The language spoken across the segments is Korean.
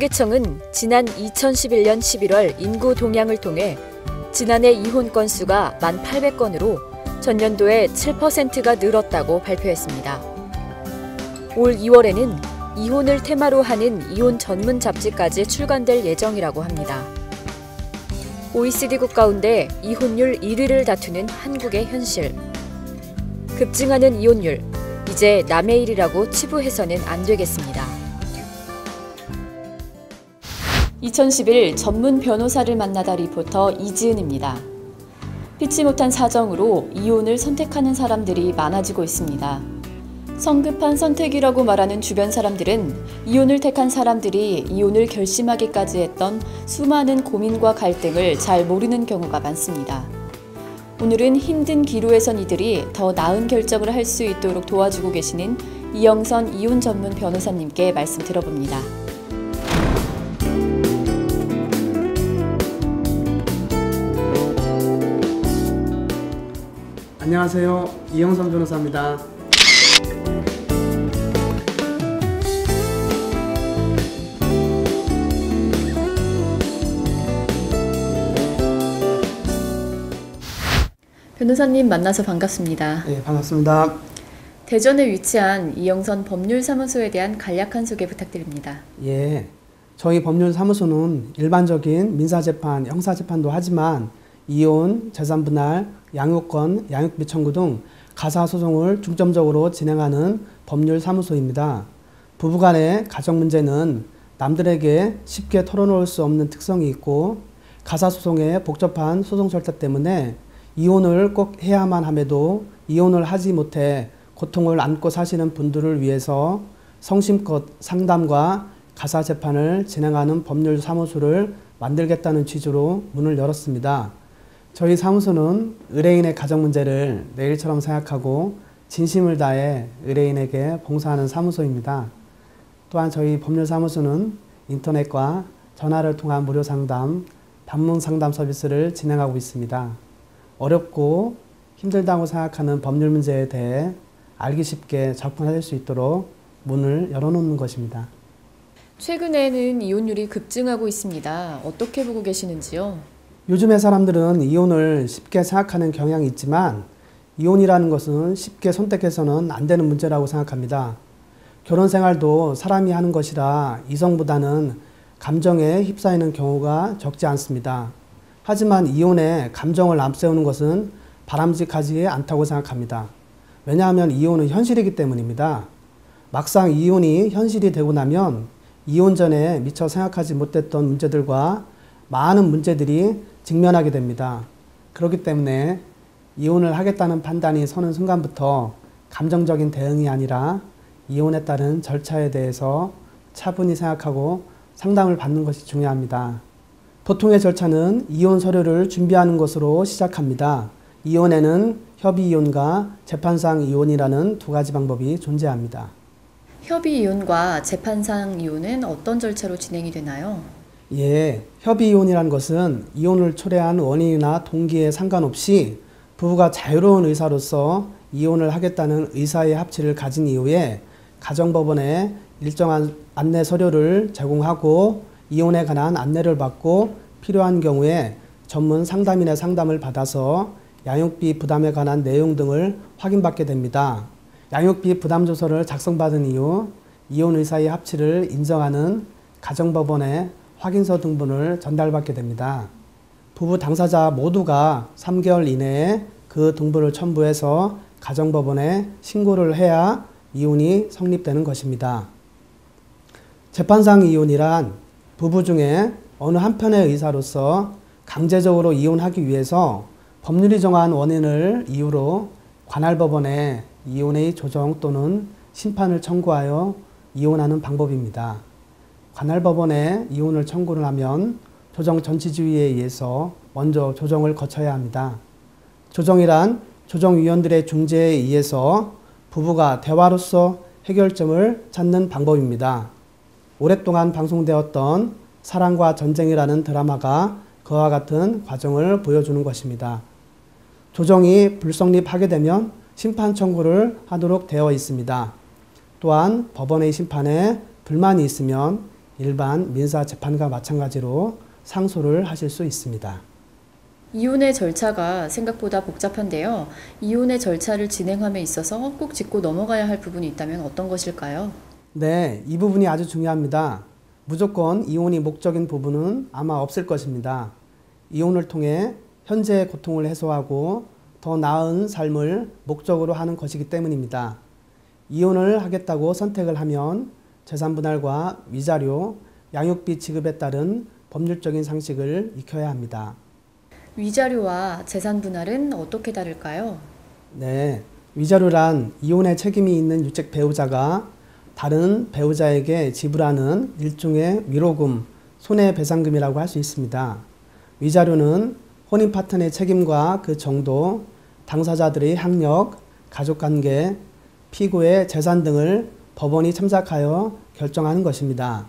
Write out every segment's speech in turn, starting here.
통계청은 지난 2011년 11월 인구 동향을 통해 지난해 이혼 건수가 1,800건으로 전년도에 7%가 늘었다고 발표했습니다. 올 2월에는 이혼을 테마로 하는 이혼 전문 잡지까지 출간될 예정이라고 합니다. OECD 국 가운데 이혼율 1위를 다투는 한국의 현실. 급증하는 이혼율, 이제 남의 일이라고 치부해서는 안 되겠습니다. 2011 전문 변호사를 만나다 리포터 이지은입니다. 피치 못한 사정으로 이혼을 선택하는 사람들이 많아지고 있습니다. 성급한 선택이라고 말하는 주변 사람들은 이혼을 택한 사람들이 이혼을 결심하기까지 했던 수많은 고민과 갈등을 잘 모르는 경우가 많습니다. 오늘은 힘든 기로에 선 이들이 더 나은 결정을 할 수 있도록 도와주고 계시는 이영선 이혼 전문 변호사님께 말씀 들어봅니다. 안녕하세요. 이영선 변호사입니다. 변호사님 만나서 반갑습니다. 네, 반갑습니다. 대전에 위치한 이영선 법률사무소에 대한 간략한 소개 부탁드립니다. 예, 저희 법률사무소는 일반적인 민사재판, 형사재판도 하지만 이혼, 재산분할, 양육권, 양육비 청구 등 가사소송을 중점적으로 진행하는 법률사무소입니다. 부부간의 가정문제는 남들에게 쉽게 털어놓을 수 없는 특성이 있고 가사소송의 복잡한 소송 절차 때문에 이혼을 꼭 해야만 함에도 이혼을 하지 못해 고통을 안고 사시는 분들을 위해서 성심껏 상담과 가사재판을 진행하는 법률사무소를 만들겠다는 취지로 문을 열었습니다. 저희 사무소는 의뢰인의 가정문제를 내 일처럼 생각하고 진심을 다해 의뢰인에게 봉사하는 사무소입니다. 또한 저희 법률사무소는 인터넷과 전화를 통한 무료 상담, 방문 상담 서비스를 진행하고 있습니다. 어렵고 힘들다고 생각하는 법률 문제에 대해 알기 쉽게 접근하실 수 있도록 문을 열어놓는 것입니다. 최근에는 이혼율이 급증하고 있습니다. 어떻게 보고 계시는지요? 요즘의 사람들은 이혼을 쉽게 생각하는 경향이 있지만 이혼이라는 것은 쉽게 선택해서는 안 되는 문제라고 생각합니다. 결혼 생활도 사람이 하는 것이라 이성보다는 감정에 휩싸이는 경우가 적지 않습니다. 하지만 이혼에 감정을 앞세우는 것은 바람직하지 않다고 생각합니다. 왜냐하면 이혼은 현실이기 때문입니다. 막상 이혼이 현실이 되고 나면 이혼 전에 미처 생각하지 못했던 문제들과 많은 문제들이 직면하게 됩니다. 그렇기 때문에 이혼을 하겠다는 판단이 서는 순간부터 감정적인 대응이 아니라 이혼에 따른 절차에 대해서 차분히 생각하고 상담을 받는 것이 중요합니다. 보통의 절차는 이혼 서류를 준비하는 것으로 시작합니다. 이혼에는 협의이혼과 재판상 이혼이라는 두 가지 방법이 존재합니다. 협의이혼과 재판상 이혼은 어떤 절차로 진행이 되나요? 예, 협의이혼이라는 것은 이혼을 초래한 원인이나 동기에 상관없이 부부가 자유로운 의사로서 이혼을 하겠다는 의사의 합치를 가진 이후에 가정법원에 일정한 안내 서류를 제공하고 이혼에 관한 안내를 받고 필요한 경우에 전문 상담인의 상담을 받아서 양육비 부담에 관한 내용 등을 확인받게 됩니다. 양육비 부담조서를 작성받은 이후 이혼 의사의 합치를 인정하는 가정법원에 확인서 등본을 전달받게 됩니다. 부부 당사자 모두가 3개월 이내에 그 등본을 첨부해서 가정법원에 신고를 해야 이혼이 성립되는 것입니다. 재판상 이혼이란 부부 중에 어느 한편의 의사로서 강제적으로 이혼하기 위해서 법률이 정한 원인을 이유로 관할법원에 이혼의 조정 또는 심판을 청구하여 이혼하는 방법입니다. 관할법원에 이혼을 청구를 하면 조정 전치주의에 의해서 먼저 조정을 거쳐야 합니다. 조정이란 조정위원들의 중재에 의해서 부부가 대화로서 해결점을 찾는 방법입니다. 오랫동안 방송되었던 사랑과 전쟁이라는 드라마가 그와 같은 과정을 보여주는 것입니다. 조정이 불성립하게 되면 심판 청구를 하도록 되어 있습니다. 또한 법원의 심판에 불만이 있으면 일반 민사재판과 마찬가지로 상소를 하실 수 있습니다. 이혼의 절차가 생각보다 복잡한데요. 이혼의 절차를 진행함에 있어서 꼭 짚고 넘어가야 할 부분이 있다면 어떤 것일까요? 네, 이 부분이 아주 중요합니다. 무조건 이혼이 목적인 부분은 아마 없을 것입니다. 이혼을 통해 현재의 고통을 해소하고 더 나은 삶을 목적으로 하는 것이기 때문입니다. 이혼을 하겠다고 선택을 하면 재산분할과 위자료, 양육비 지급에 따른 법률적인 상식을 익혀야 합니다. 위자료와 재산분할은 어떻게 다를까요? 네, 위자료란 이혼의 책임이 있는 유책 배우자가 다른 배우자에게 지불하는 일종의 위로금, 손해배상금이라고 할 수 있습니다. 위자료는 혼인 파트너의 책임과 그 정도, 당사자들의 학력, 가족관계, 피고의 재산 등을 법원이 참작하여 결정하는 것입니다.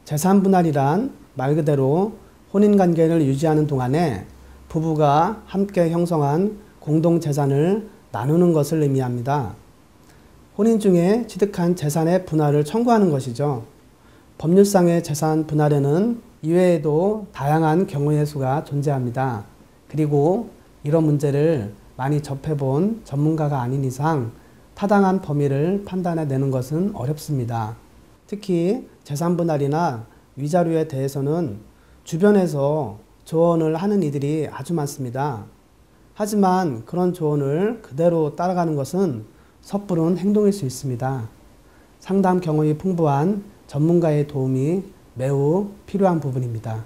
재산분할이란 말 그대로 혼인관계를 유지하는 동안에 부부가 함께 형성한 공동재산을 나누는 것을 의미합니다. 혼인 중에 취득한 재산의 분할을 청구하는 것이죠. 법률상의 재산 분할에는 이외에도 다양한 경우의 수가 존재합니다. 그리고 이런 문제를 많이 접해본 전문가가 아닌 이상 타당한 범위를 판단해내는 것은 어렵습니다. 특히 재산 분할이나 위자료에 대해서는 주변에서 조언을 하는 이들이 아주 많습니다. 하지만 그런 조언을 그대로 따라가는 것은 섣부른 행동일 수 있습니다. 상담 경험이 풍부한 전문가의 도움이 매우 필요한 부분입니다.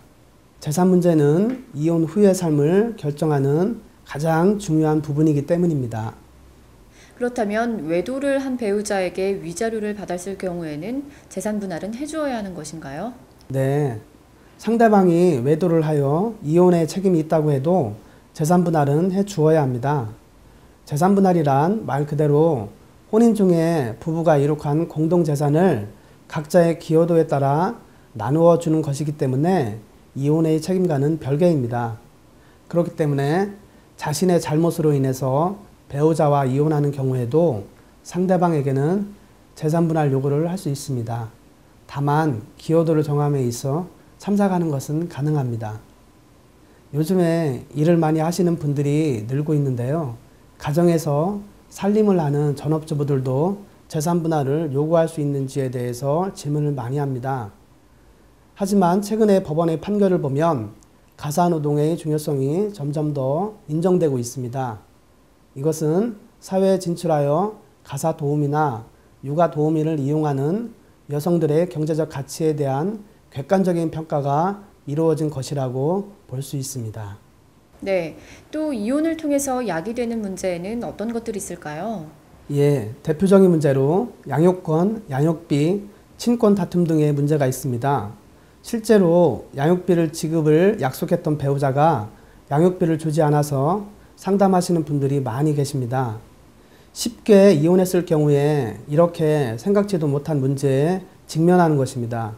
재산 문제는 이혼 후의 삶을 결정하는 가장 중요한 부분이기 때문입니다. 그렇다면 외도를 한 배우자에게 위자료를 받았을 경우에는 재산분할은 해주어야 하는 것인가요? 네, 상대방이 외도를 하여 이혼의 책임이 있다고 해도 재산분할은 해주어야 합니다. 재산분할이란 말 그대로 혼인 중에 부부가 이룩한 공동재산을 각자의 기여도에 따라 나누어 주는 것이기 때문에 이혼의 책임과는 별개입니다. 그렇기 때문에 자신의 잘못으로 인해서 배우자와 이혼하는 경우에도 상대방에게는 재산분할 요구를 할 수 있습니다. 다만 기여도를 정함에 있어 참작하는 것은 가능합니다. 요즘에 일을 많이 하시는 분들이 늘고 있는데요. 가정에서 살림을 하는 전업주부들도 재산분할을 요구할 수 있는지에 대해서 질문을 많이 합니다. 하지만 최근에 법원의 판결을 보면 가사노동의 중요성이 점점 더 인정되고 있습니다. 이것은 사회에 진출하여 가사도우미나 육아도우미를 이용하는 여성들의 경제적 가치에 대한 객관적인 평가가 이루어진 것이라고 볼 수 있습니다. 네, 또 이혼을 통해서 야기되는 문제에는 어떤 것들이 있을까요? 예, 대표적인 문제로 양육권, 양육비, 친권 다툼 등의 문제가 있습니다. 실제로 양육비를 지급을 약속했던 배우자가 양육비를 주지 않아서 상담하시는 분들이 많이 계십니다. 쉽게 이혼했을 경우에 이렇게 생각지도 못한 문제에 직면하는 것입니다.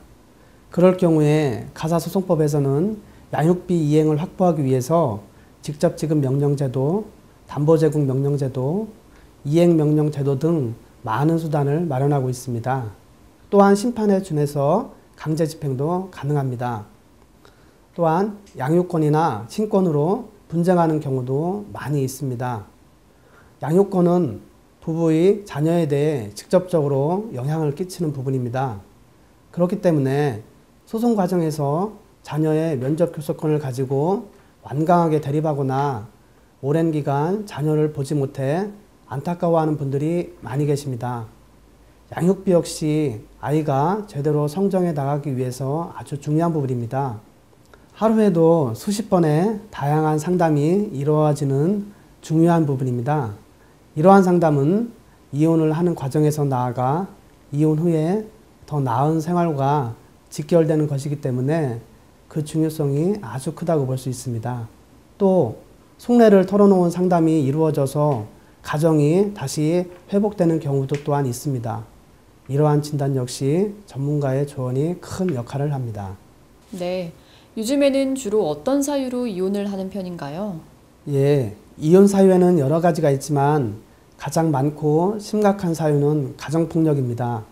그럴 경우에 가사소송법에서는 양육비 이행을 확보하기 위해서 직접 지급 명령제도, 담보제공 명령제도, 이행명령제도 등 많은 수단을 마련하고 있습니다. 또한 심판에 준해서 강제 집행도 가능합니다. 또한 양육권이나 친권으로 분쟁하는 경우도 많이 있습니다. 양육권은 부부의 자녀에 대해 직접적으로 영향을 끼치는 부분입니다. 그렇기 때문에 소송 과정에서 자녀의 면접 교섭권을 가지고 완강하게 대립하거나 오랜 기간 자녀를 보지 못해 안타까워하는 분들이 많이 계십니다. 양육비 역시 아이가 제대로 성장해 나가기 위해서 아주 중요한 부분입니다. 하루에도 수십 번의 다양한 상담이 이루어지는 중요한 부분입니다. 이러한 상담은 이혼을 하는 과정에서 나아가 이혼 후에 더 나은 생활과 직결되는 것이기 때문에 그 중요성이 아주 크다고 볼 수 있습니다. 또 속내를 털어놓은 상담이 이루어져서 가정이 다시 회복되는 경우도 또한 있습니다. 이러한 진단 역시 전문가의 조언이 큰 역할을 합니다. 네, 요즘에는 주로 어떤 사유로 이혼을 하는 편인가요? 예, 이혼 사유에는 여러 가지가 있지만 가장 많고 심각한 사유는 가정폭력입니다.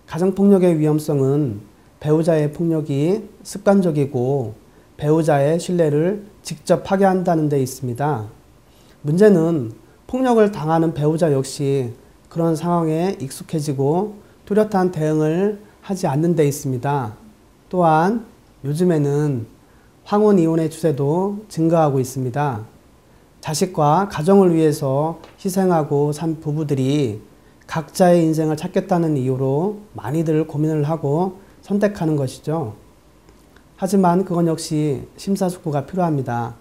가정폭력의 위험성은 배우자의 폭력이 습관적이고 배우자의 신뢰를 직접 파괴한다는 데 있습니다. 문제는 폭력을 당하는 배우자 역시 그런 상황에 익숙해지고 뚜렷한 대응을 하지 않는 데 있습니다. 또한 요즘에는 황혼 이혼의 추세도 증가하고 있습니다. 자식과 가정을 위해서 희생하고 산 부부들이 각자의 인생을 찾겠다는 이유로 많이들 고민을 하고 선택하는 것이죠. 하지만 그건 역시 심사숙고가 필요합니다.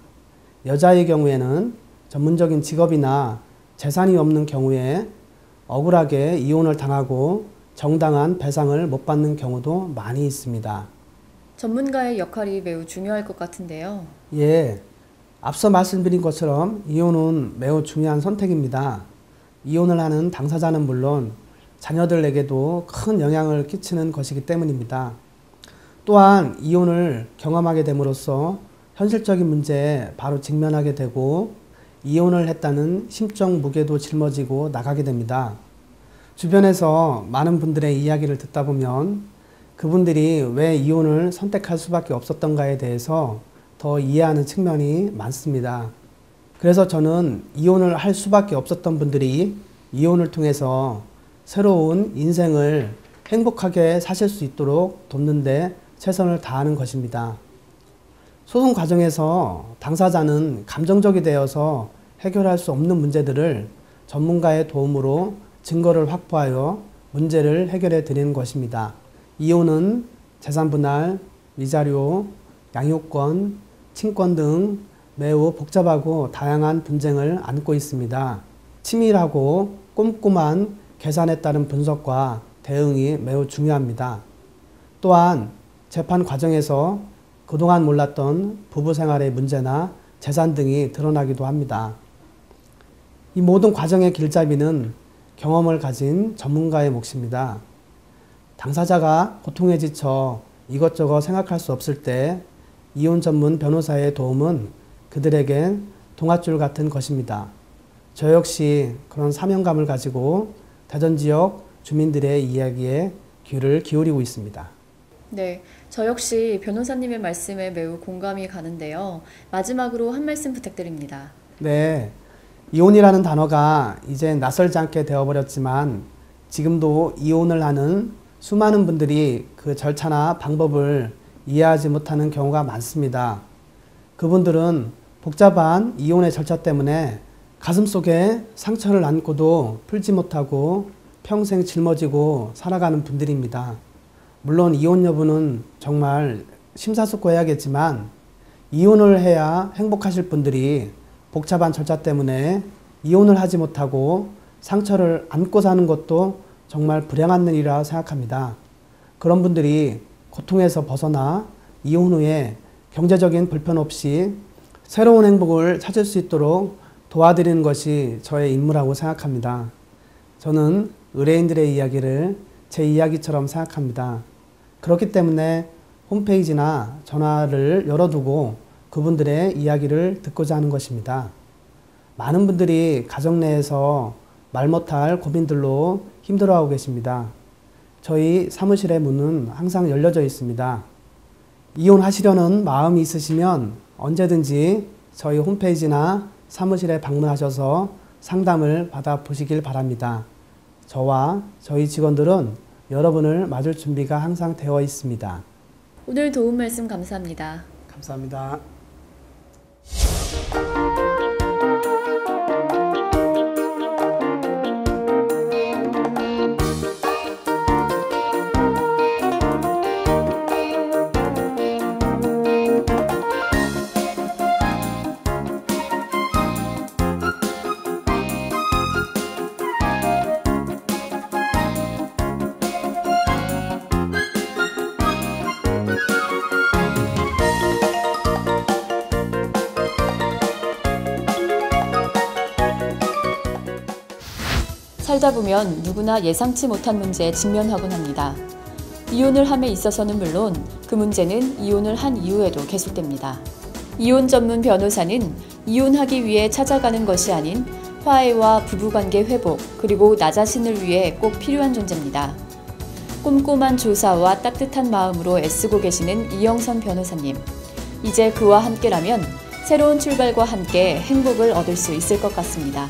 여자의 경우에는 전문적인 직업이나 재산이 없는 경우에 억울하게 이혼을 당하고 정당한 배상을 못 받는 경우도 많이 있습니다. 전문가의 역할이 매우 중요할 것 같은데요. 예, 앞서 말씀드린 것처럼 이혼은 매우 중요한 선택입니다. 이혼을 하는 당사자는 물론 자녀들에게도 큰 영향을 끼치는 것이기 때문입니다. 또한 이혼을 경험하게 됨으로써 현실적인 문제에 바로 직면하게 되고 이혼을 했다는 심적 무게도 짊어지고 나가게 됩니다. 주변에서 많은 분들의 이야기를 듣다 보면 그분들이 왜 이혼을 선택할 수밖에 없었던가에 대해서 더 이해하는 측면이 많습니다. 그래서 저는 이혼을 할 수밖에 없었던 분들이 이혼을 통해서 새로운 인생을 행복하게 사실 수 있도록 돕는 데 최선을 다하는 것입니다. 소송 과정에서 당사자는 감정적이 되어서 해결할 수 없는 문제들을 전문가의 도움으로 증거를 확보하여 문제를 해결해 드리는 것입니다. 이혼은 재산분할, 위자료, 양육권, 친권 등 매우 복잡하고 다양한 분쟁을 안고 있습니다. 치밀하고 꼼꼼한 계산에 따른 분석과 대응이 매우 중요합니다. 또한 재판 과정에서 그동안 몰랐던 부부 생활의 문제나 재산 등이 드러나기도 합니다. 이 모든 과정의 길잡이는 경험을 가진 전문가의 몫입니다. 당사자가 고통에 지쳐 이것저것 생각할 수 없을 때 이혼 전문 변호사의 도움은 그들에겐 동아줄 같은 것입니다. 저 역시 그런 사명감을 가지고 대전 지역 주민들의 이야기에 귀를 기울이고 있습니다. 네, 저 역시 변호사님의 말씀에 매우 공감이 가는데요. 마지막으로 한 말씀 부탁드립니다. 네, 이혼이라는 단어가 이제 낯설지 않게 되어버렸지만 지금도 이혼을 하는 수많은 분들이 그 절차나 방법을 이해하지 못하는 경우가 많습니다. 그분들은 복잡한 이혼의 절차 때문에 가슴속에 상처를 안고도 풀지 못하고 평생 짊어지고 살아가는 분들입니다. 물론 이혼 여부는 정말 심사숙고해야겠지만 이혼을 해야 행복하실 분들이 복잡한 절차 때문에 이혼을 하지 못하고 상처를 안고 사는 것도 정말 불행한 일이라 생각합니다. 그런 분들이 고통에서 벗어나 이혼 후에 경제적인 불편 없이 새로운 행복을 찾을 수 있도록 도와드리는 것이 저의 임무라고 생각합니다. 저는 의뢰인들의 이야기를 제 이야기처럼 생각합니다. 그렇기 때문에 홈페이지나 전화를 열어두고 그분들의 이야기를 듣고자 하는 것입니다. 많은 분들이 가정 내에서 말 못할 고민들로 힘들어하고 계십니다. 저희 사무실의 문은 항상 열려져 있습니다. 이혼하시려는 마음이 있으시면 언제든지 저희 홈페이지나 사무실에 방문하셔서 상담을 받아보시길 바랍니다. 저와 저희 직원들은 여러분을 맞을 준비가 항상 되어 있습니다. 오늘 도움 말씀 감사합니다. 감사합니다. 살다 보면 누구나 예상치 못한 문제에 직면하곤 합니다. 이혼을 함에 있어서는 물론 그 문제는 이혼을 한 이후에도 계속됩니다. 이혼 전문 변호사는 이혼하기 위해 찾아가는 것이 아닌 화해와 부부관계 회복, 그리고 나 자신을 위해 꼭 필요한 존재입니다. 꼼꼼한 조사와 따뜻한 마음으로 애쓰고 계시는 이영선 변호사님. 이제 그와 함께라면 새로운 출발과 함께 행복을 얻을 수 있을 것 같습니다.